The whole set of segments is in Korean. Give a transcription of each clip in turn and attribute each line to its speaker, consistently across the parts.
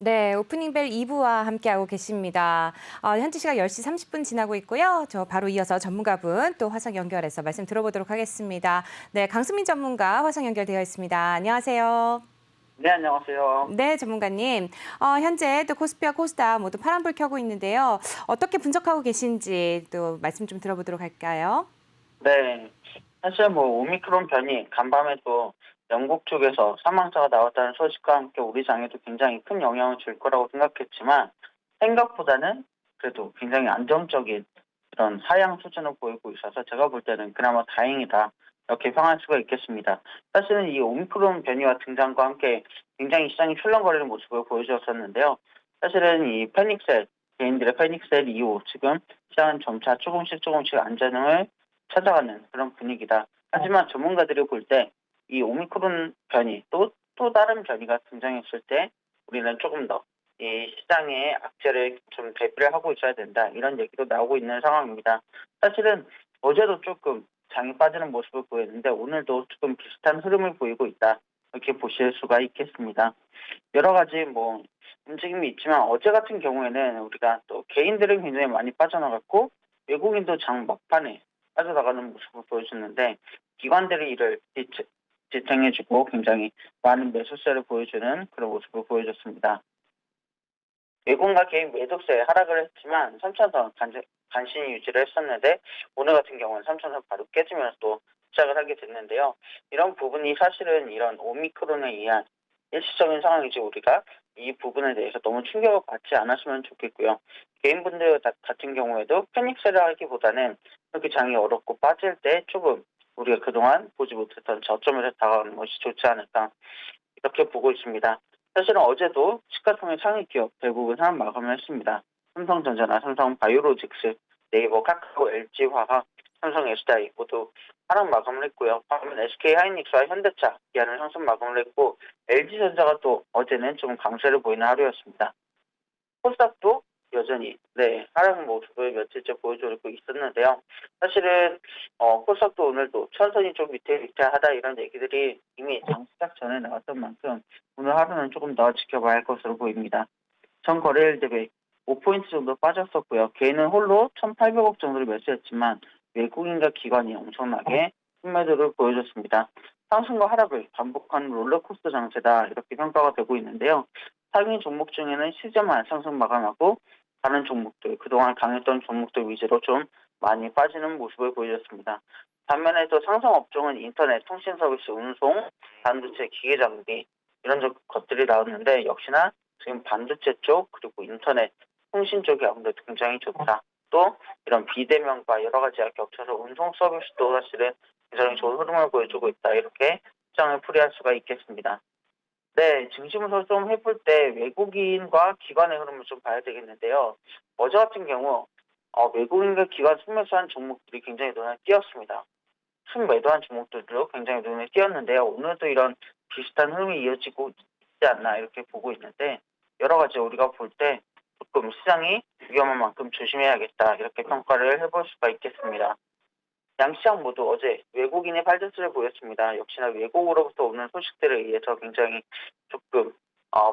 Speaker 1: 네, 오프닝 벨 2부와 함께하고 계십니다. 현지 시각 10시 30분 지나고 있고요. 저 바로 이어서 전문가분 또 화상 연결해서 말씀 들어보도록 하겠습니다. 네, 강수민 전문가 화상 연결되어 있습니다. 안녕하세요.
Speaker 2: 네, 안녕하세요.
Speaker 1: 네, 전문가님. 현재 또 코스피와 코스닥 모두 파란불 켜고 있는데요. 어떻게 분석하고 계신지 또 말씀 좀 들어보도록 할까요?
Speaker 2: 네. 사실 오미크론 변이 간밤에도 영국 쪽에서 사망자가 나왔다는 소식과 함께 우리 장에도 굉장히 큰 영향을 줄 거라고 생각했지만 생각보다는 그래도 굉장히 안정적인 그런 하향 수준을 보이고 있어서 제가 볼 때는 그나마 다행이다. 이렇게 평할 수가 있겠습니다. 사실은 이 오미크론 변이와 등장과 함께 굉장히 시장이 출렁거리는 모습을 보여주었었는데요. 사실은 이 패닉셀, 개인들의 패닉셀 이후 지금 시장은 점차 조금씩 안전을 찾아가는 그런 분위기다. 하지만 전문가들이 볼 때 이 오미크론 변이 또 다른 변이가 등장했을 때 우리는 조금 더 이 시장의 악재를 좀 대비를 하고 있어야 된다. 이런 얘기도 나오고 있는 상황입니다. 사실은 어제도 조금 장이 빠지는 모습을 보였는데 오늘도 조금 비슷한 흐름을 보이고 있다. 이렇게 보실 수가 있겠습니다. 여러 가지 움직임이 있지만 어제 같은 경우에는 우리가 또 개인들은 굉장히 많이 빠져나갔고 외국인도 장 막판에 빠져나가는 모습을 보여줬는데 기관들이 이를 지탱해주고 굉장히 많은 매수세를 보여주는 그런 모습을 보여줬습니다. 외국인과 개인 매도세 하락을 했지만 3차선 간신히 유지를 했었는데 오늘 같은 경우는 3차선 바로 깨지면서 또 시작을 하게 됐는데요. 이런 부분이 사실은 이런 오미크론에 의한 일시적인 상황이지 우리가 이 부분에 대해서 너무 충격을 받지 않았으면 좋겠고요. 개인분들 같은 경우에도 패닉세를 하기보다는 이렇게 장이 어렵고 빠질 때 조금 우리가 그동안 보지 못했던 저점에서 다가가는 것이 좋지 않을까 이렇게 보고 있습니다. 사실은 어제도 시가총액 상위 기업 대부분 하락 마감을 했습니다. 삼성전자나 삼성바이오로직스, 네이버, 카카오, LG화학, 삼성 SDI 모두 하락 마감을 했고요. 반면 SK하이닉스와 현대차 기아는 상승 마감을 했고 LG전자가 또 어제는 좀 강세를 보이는 하루였습니다. 코스닥도 여전히 하락 모습을 며칠째 보여주고 있었는데요. 사실은 코스닥도 오늘도 천선이 좀 위태위태하다 이런 얘기들이 이미 장 시작 전에 나왔던 만큼 오늘 하루는 조금 더 지켜봐야 할 것으로 보입니다. 전 거래일 대비 5포인트 정도 빠졌었고요. 개인은 홀로 1,800억 정도를 매수했지만 외국인과 기관이 엄청나게 순매도를 보여줬습니다. 상승과 하락을 반복한 롤러코스터 장세다 이렇게 평가가 되고 있는데요. 상위 종목 중에는 시저만 상승 마감하고 다른 종목들 그동안 강했던 종목들 위주로 좀 많이 빠지는 모습을 보여줬습니다. 반면에 또 상승 업종은 인터넷, 통신 서비스, 운송, 반도체, 기계 장비 이런 것들이 나왔는데 역시나 지금 반도체 쪽 그리고 인터넷, 통신 쪽이 아무래도 굉장히 좋다. 또 이런 비대면과 여러 가지가 겹쳐서 운송 서비스도 사실은 굉장히 좋은 흐름을 보여주고 있다. 이렇게 시장을 풀이할 수가 있겠습니다. 네, 중심으로 좀 해볼 때 외국인과 기관의 흐름을 좀 봐야 되겠는데요. 어제 같은 경우 외국인과 기관 순매수한 종목들이 굉장히 눈에 띄었습니다. 순매도한 종목들도 굉장히 눈에 띄었는데요. 오늘도 이런 비슷한 흐름이 이어지고 있지 않나 이렇게 보고 있는데 여러 가지 우리가 볼 때 조금 시장이 위험한 만큼 조심해야겠다 이렇게 평가를 해볼 수가 있겠습니다. 양시장 모두 어제 외국인의 팔자세를 보였습니다. 역시나 외국으로부터 오는 소식들에 의해서 굉장히 조금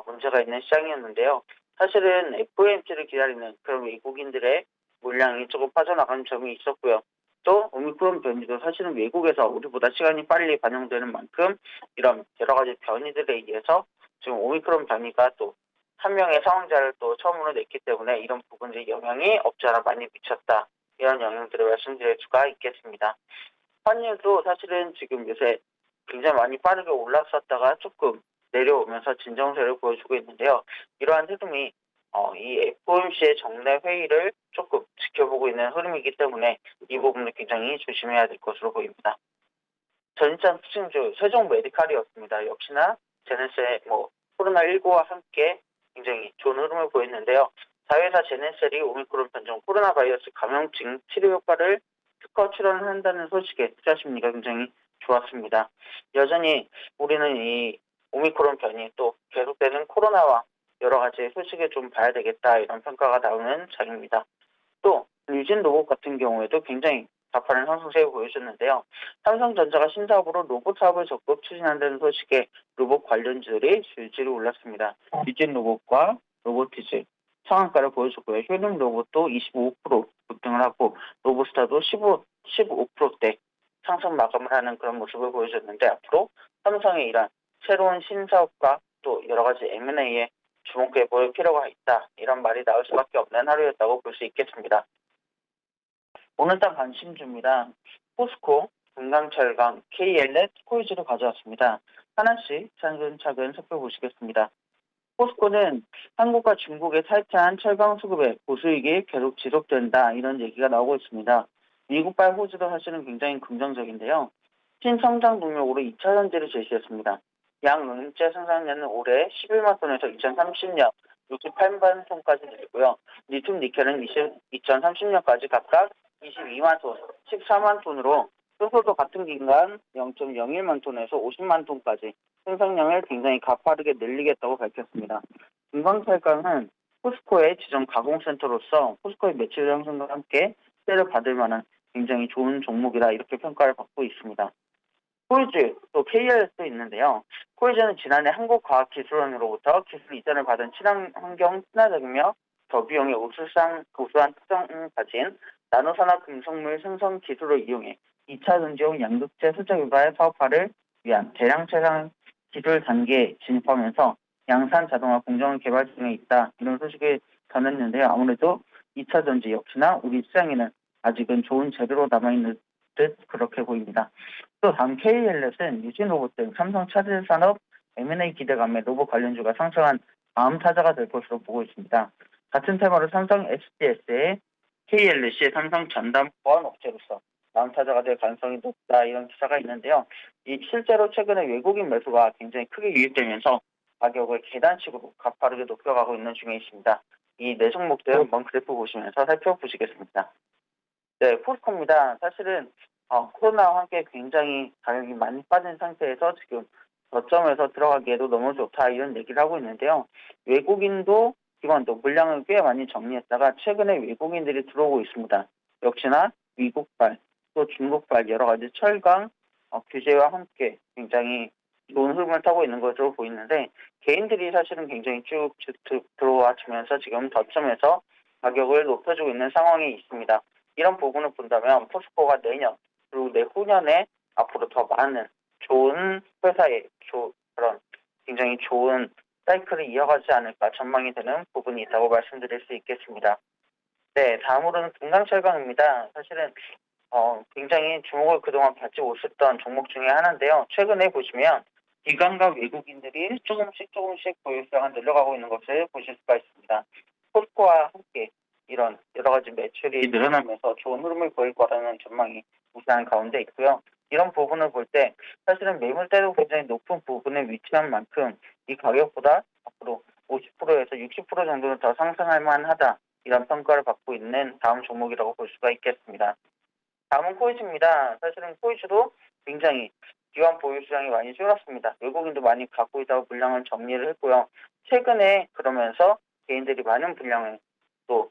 Speaker 2: 문제가 있는 시장이었는데요. 사실은 FOMC를 기다리는 그런 외국인들의 물량이 조금 빠져나가는 점이 있었고요. 또 오미크론 변이도 사실은 외국에서 우리보다 시간이 빨리 반영되는 만큼 이런 여러 가지 변이들에 의해서 지금 오미크론 변이가 또 한 명의 사망자를 또 처음으로 냈기 때문에 이런 부분들이 영향이 없지 않아 많이 미쳤다. 이런 영향들을 말씀드릴 수가 있겠습니다. 환율도 사실은 지금 요새 굉장히 많이 빠르게 올랐었다가 조금 내려오면서 진정세를 보여주고 있는데요. 이러한 흐름이 이 FOMC의 정례 회의를 조금 지켜보고 있는 흐름이기 때문에 이 부분을 굉장히 조심해야 될 것으로 보입니다. 전일장 특징주 세종 메디칼이었습니다. 역시나 제네셀 코로나19와 함께 굉장히 좋은 흐름을 보였는데요. 자회사 제네셀이 오미크론 변종 코로나 바이러스 감염증 치료 효과를 특허 출원을 한다는 소식에 투자 심리가 굉장히 좋았습니다. 여전히 우리는 이 오미크론 변이 또 계속되는 코로나와 여러 가지 소식을 좀 봐야 되겠다 이런 평가가 나오는 장입니다. 또 유진 로봇 같은 경우에도 굉장히 가파른 상승세를 보여줬는데요. 삼성전자가 신사업으로 로봇 사업을 적극 추진한다는 소식에 로봇 관련주들이 줄줄이 올랐습니다. 유진 로봇과 로보티즈 상한가를 보여줬고요. 효능 로봇도 25% 급등을 하고 로보스타도 15%대 상승 마감을 하는 그런 모습을 보여줬는데 앞으로 삼성의 이런 새로운 신사업과 또 여러 가지 M&A에 주목해 볼 필요가 있다. 이런 말이 나올 수밖에 없는 하루였다고 볼 수 있겠습니다. 오늘장 관심주입니다. 포스코, 금강철강, KLS, 코이즈를 가져왔습니다. 하나씩 차근차근 살펴보시겠습니다. 포스코는 한국과 중국에 탈퇴한 철강 수급에 고수익이 계속 지속된다 이런 얘기가 나오고 있습니다. 미국발 호주도 사실은 굉장히 긍정적인데요. 신성장 동력으로 2차 전지를 제시했습니다. 양응제 생산량은 올해 11만 톤에서 2030년 68만 톤까지 늘고요. 리튬 니켈은 2030년까지 각각 22만 톤, 14만 톤으로 수소도 같은 기간 0.01만 톤에서 50만 톤까지 생산량을 굉장히 가파르게 늘리겠다고 밝혔습니다. 금강철강은 포스코의 지정 가공센터로서 포스코의 매출 향상과 함께 시대를 받을 만한 굉장히 좋은 종목이라 이렇게 평가를 받고 있습니다. 코이즈, 또 KLS도 있는데요. 코이즈는 지난해 한국과학기술원으로부터 기술 이전을 받은 친환경 친화적이며 저비용의 우수한 특성을 가진 나노산화 금속물 생성 기술을 이용해 2차 전지용 양극재 수제 개발 사업화를 위한 대량 생산 기술 단계에 진입하면서 양산 자동화 공정을 개발 중에 있다. 이런 소식을 전했는데요. 아무래도 2차 전지 역시나 우리 시장에는 아직은 좋은 재료로 남아있는 듯 그렇게 보입니다. 또 다음 KLS는 유진로봇 등 삼성 차세산업 M&A 기대감에 로봇 관련주가 상승한 다음 타자가 될 것으로 보고 있습니다. 같은 테마로 삼성 SDS의 KLS의 삼성 전담 보안 업체로서 다음 타자가 될 가능성이 높다 이런 기사가 있는데요. 실제로 최근에 외국인 매수가 굉장히 크게 유입되면서 가격을 계단식으로 가파르게 높여가고 있는 중에 있습니다. 이 네 종목들 한번 그래프 보시면서 살펴보시겠습니다. 네, 포스코입니다. 사실은 코로나와 함께 굉장히 가격이 많이 빠진 상태에서 지금 저점에서 들어가기에도 너무 좋다 이런 얘기를 하고 있는데요. 외국인도 기관도 물량을 꽤 많이 정리했다가 최근에 외국인들이 들어오고 있습니다. 역시나 미국발 또 중국발 여러 가지 철강 규제와 함께 굉장히 좋은 흐름을 타고 있는 것으로 보이는데 개인들이 사실은 굉장히 쭉 들어와주면서 지금 저점에서 가격을 높여주고 있는 상황이 있습니다. 이런 부분을 본다면 포스코가 내년 그리고 내후년에 앞으로 더 많은 좋은 회사의 그런 굉장히 좋은 사이클을 이어가지 않을까 전망이 되는 부분이 있다고 말씀드릴 수 있겠습니다. 네, 다음으로는 금강철강입니다. 사실은 굉장히 주목을 그동안 받지 못했던 종목 중에 하나인데요. 최근에 보시면 기관과 외국인들이 조금씩 보유수량을 늘려가고 있는 것을 보실 수가 있습니다. 포스코와 함께 이런 여러 가지 매출이 늘어나면서 좋은 흐름을 보일 거라는 전망이 우세한 가운데 있고요. 이런 부분을 볼 때 사실은 매물대도 굉장히 높은 부분에 위치한 만큼 이 가격보다 앞으로 50%에서 60% 정도는 더 상승할 만하다. 이런 평가를 받고 있는 다음 종목이라고 볼 수가 있겠습니다. 다음은 코이즈입니다. 사실은 코이즈도 굉장히 기관 보유 수량이 많이 줄었습니다. 외국인도 많이 갖고 있다고 물량을 정리를 했고요. 최근에 그러면서 개인들이 많은 물량을 또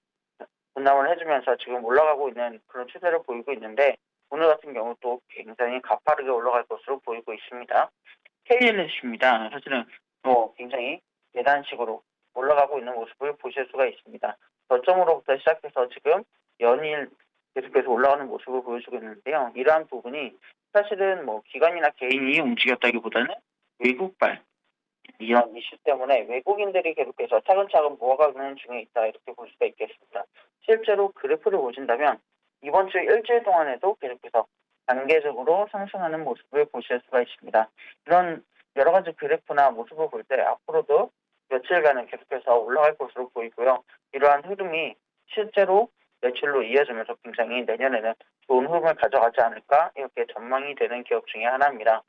Speaker 2: 분담을 해주면서 지금 올라가고 있는 그런 추세를 보이고 있는데 오늘 같은 경우 또 굉장히 가파르게 올라갈 것으로 보이고 있습니다. KLS입니다. 사실은 굉장히 계단식으로 올라가고 있는 모습을 보실 수가 있습니다. 저점으로부터 시작해서 지금 연일 계속해서 올라가는 모습을 보여주고 있는데요. 이러한 부분이 사실은 기관이나 개인이 움직였다기보다는 외국발 이런 이슈 때문에 외국인들이 계속해서 차근차근 모아가는 중에 있다 이렇게 볼 수가 있겠습니다. 실제로 그래프를 보신다면 이번 주 일주일 동안에도 계속해서 단계적으로 상승하는 모습을 보실 수가 있습니다. 이런 여러 가지 그래프나 모습을 볼 때 앞으로도 며칠간은 계속해서 올라갈 것으로 보이고요. 이러한 흐름이 실제로 매출로 이어지면서 굉장히 내년에는 좋은 흐름을 가져가지 않을까 이렇게 전망이 되는 기업 중에 하나입니다.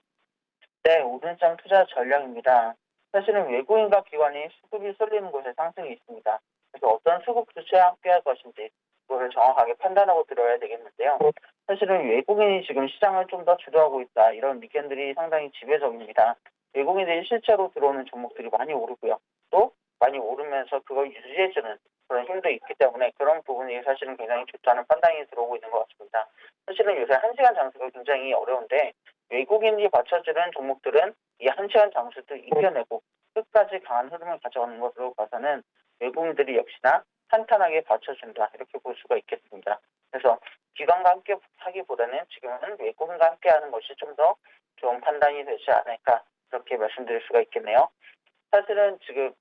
Speaker 2: 네, 오른장 투자 전략입니다. 사실은 외국인과 기관이 수급이 쏠리는 곳에 상승이 있습니다. 그래서 어떤 수급 주체와 함께할 것인지 그거를 정확하게 판단하고 들어야 되겠는데요. 사실은 외국인이 지금 시장을 좀 더 주도하고 있다 이런 의견들이 상당히 지배적입니다. 외국인들이 실제로 들어오는 종목들이 많이 오르고요. 또 많이 오르면서 그걸 유지해주는 그런 힘도 있기 때문에 그런 부분이 사실은 굉장히 좋다는 판단이 들어오고 있는 것 같습니다. 사실은 요새 1시간 장세가 굉장히 어려운데 외국인이 받쳐주는 종목들은 이 1시간 장세도 이겨내고 끝까지 강한 흐름을 가져가는 것으로 봐서는 외국인들이 역시나 탄탄하게 받쳐준다 이렇게 볼 수가 있겠습니다. 그래서 기관과 함께 하기보다는 지금은 외국인과 함께 하는 것이 좀 더 좋은 판단이 되지 않을까 그렇게 말씀드릴 수가 있겠네요. 사실은 지금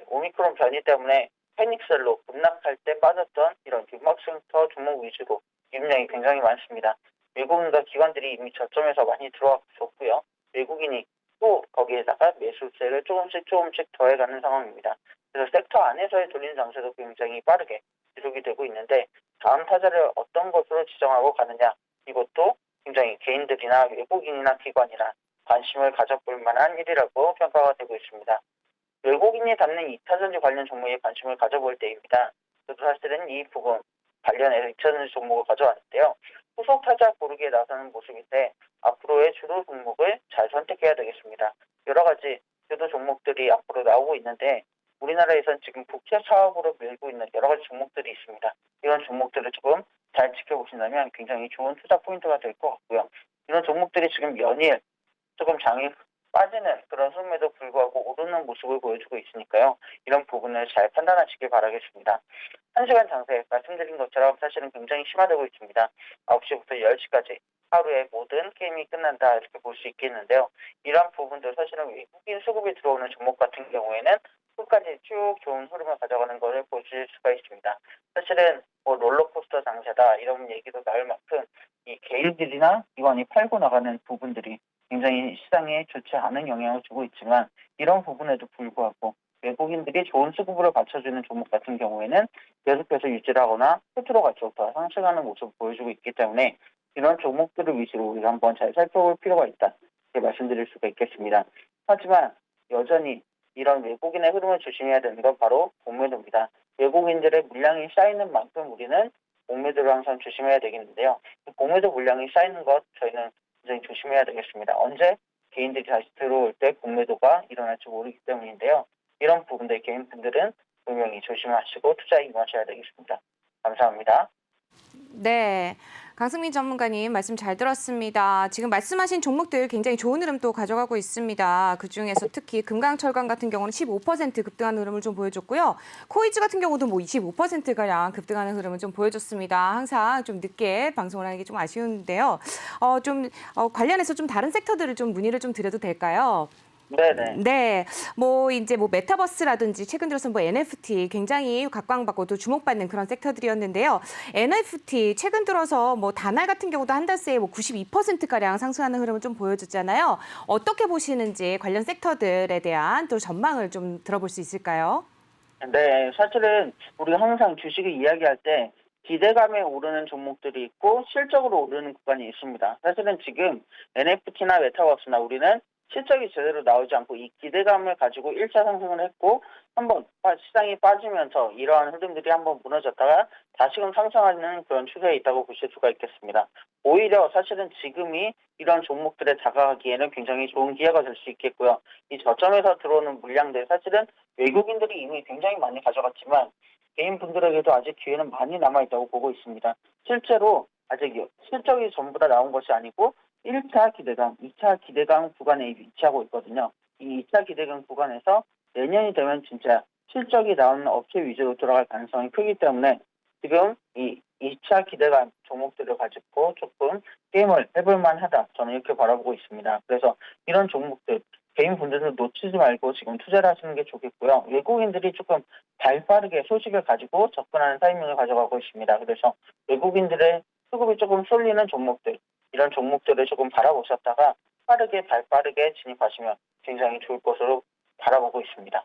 Speaker 2: 오미크론 변이 때문에 패닉셀로 급락할 때 빠졌던 이런 빅마크센터 종목 위주로 유입량이 굉장히 많습니다. 외국인과 기관들이 이미 저점에서 많이 들어왔었고요. 외국인이 또 거기에다가 매수세를 조금씩 더해가는 상황입니다. 그래서 섹터 안에서의 돌리는 장세도 굉장히 빠르게 지속이 되고 있는데 다음 타자를 어떤 것으로 지정하고 가느냐 이것도 굉장히 개인들이나 외국인이나 기관이나 관심을 가져볼 만한 일이라고 평가가 되고 있습니다. 외국인이 담는 2차전지 관련 종목에 관심을 가져볼 때입니다. 저도 사실은 이 부분 관련해서 2차전지 종목을 가져왔는데요. 후속 타자 고르기에 나서는 모습인데 앞으로의 주도 종목을 잘 선택해야 되겠습니다. 여러 가지 주도 종목들이 앞으로 나오고 있는데 우리나라에선 지금 국채 사업으로 밀고 있는 여러 가지 종목들이 있습니다. 이런 종목들을 조금 잘 지켜보신다면 굉장히 좋은 투자 포인트가 될 것 같고요. 이런 종목들이 지금 연일 조금 장이 빠지는 그런 흐름에도 불구하고 오르는 모습을 보여주고 있으니까요. 이런 부분을 잘 판단하시길 바라겠습니다. 1시간 장세 말씀드린 것처럼 사실은 굉장히 심화되고 있습니다. 9시부터 10시까지 하루에 모든 게임이 끝난다 이렇게 볼 수 있겠는데요. 이런 부분도 사실은 외국인 수급이 들어오는 종목 같은 경우에는 끝까지 쭉 좋은 흐름을 가져가는 것을 보실 수가 있습니다. 사실은 롤러코스터 장세다 이런 얘기도 나올 만큼 이 개인들이나 기관이 팔고 나가는 부분들이 굉장히 시장에 좋지 않은 영향을 주고 있지만 이런 부분에도 불구하고 외국인들이 좋은 수급으로 받쳐주는 종목 같은 경우에는 계속해서 유지를 하거나 끝으로 갈수록 상승하는 모습을 보여주고 있기 때문에 이런 종목들을 위주로 우리가 한번 잘 살펴볼 필요가 있다 이렇게 말씀드릴 수가 있겠습니다. 하지만 여전히 이런 외국인의 흐름을 조심해야 되는 건 바로 공매도입니다. 외국인들의 물량이 쌓이는 만큼 우리는 공매도를 항상 조심해야 되겠는데요. 공매도 물량이 쌓이는 것 저희는 굉장히 조심해야 되겠습니다. 언제 개인들이 다시 들어올 때 공매도가 일어날지 모르기 때문인데요. 이런 부분들 개인분들은 분명히 조심하시고 투자에 임하셔야 되겠습니다. 감사합니다.
Speaker 1: 네. 강승민 전문가님 말씀 잘 들었습니다. 지금 말씀하신 종목들 굉장히 좋은 흐름 또 가져가고 있습니다. 그중에서 특히 금강철강 같은 경우는 15% 급등하는 흐름을 좀 보여줬고요. 코이즈 같은 경우도 뭐 25%가량 급등하는 흐름을 좀 보여줬습니다. 항상 좀 늦게 방송을 하는 게 좀 아쉬운데요. 관련해서 좀 다른 섹터들을 좀 문의를 좀 드려도 될까요?
Speaker 2: 네네.
Speaker 1: 네, 이제 메타버스라든지 최근 들어서 NFT 굉장히 각광받고 또 주목받는 그런 섹터들이었는데요. NFT 최근 들어서 다날 같은 경우도 한 달 새에 92%가량 상승하는 흐름을 좀 보여줬잖아요. 어떻게 보시는지 관련 섹터들에 대한 또 전망을 좀 들어볼 수 있을까요?
Speaker 2: 네, 사실은 우리가 항상 주식을 이야기할 때 기대감에 오르는 종목들이 있고 실적으로 오르는 구간이 있습니다. 사실은 지금 NFT나 메타버스나 우리는 실적이 제대로 나오지 않고 이 기대감을 가지고 1차 상승을 했고 한번 시장이 빠지면서 이러한 흐름들이 한번 무너졌다가 다시금 상승하는 그런 추세에 있다고 보실 수가 있겠습니다. 오히려 사실은 지금이 이런 종목들에 다가가기에는 굉장히 좋은 기회가 될 수 있겠고요. 이 저점에서 들어오는 물량들 사실은 외국인들이 이미 굉장히 많이 가져갔지만 개인분들에게도 아직 기회는 많이 남아있다고 보고 있습니다. 실제로 아직 실적이 전부 다 나온 것이 아니고 1차 기대감, 2차 기대감 구간에 위치하고 있거든요. 이 2차 기대감 구간에서 내년이 되면 진짜 실적이 나오는 업체 위주로 들어갈 가능성이 크기 때문에 지금 이 2차 기대감 종목들을 가지고 조금 게임을 해볼 만하다. 저는 이렇게 바라보고 있습니다. 그래서 이런 종목들 개인분들도 놓치지 말고 지금 투자를 하시는 게 좋겠고요. 외국인들이 조금 발빠르게 소식을 가지고 접근하는 타이밍을 가져가고 있습니다. 그래서 외국인들의 수급이 조금 쏠리는 종목들, 이런 종목들을 조금 바라보셨다가 발빠르게 진입하시면 굉장히 좋을 것으로 바라보고 있습니다.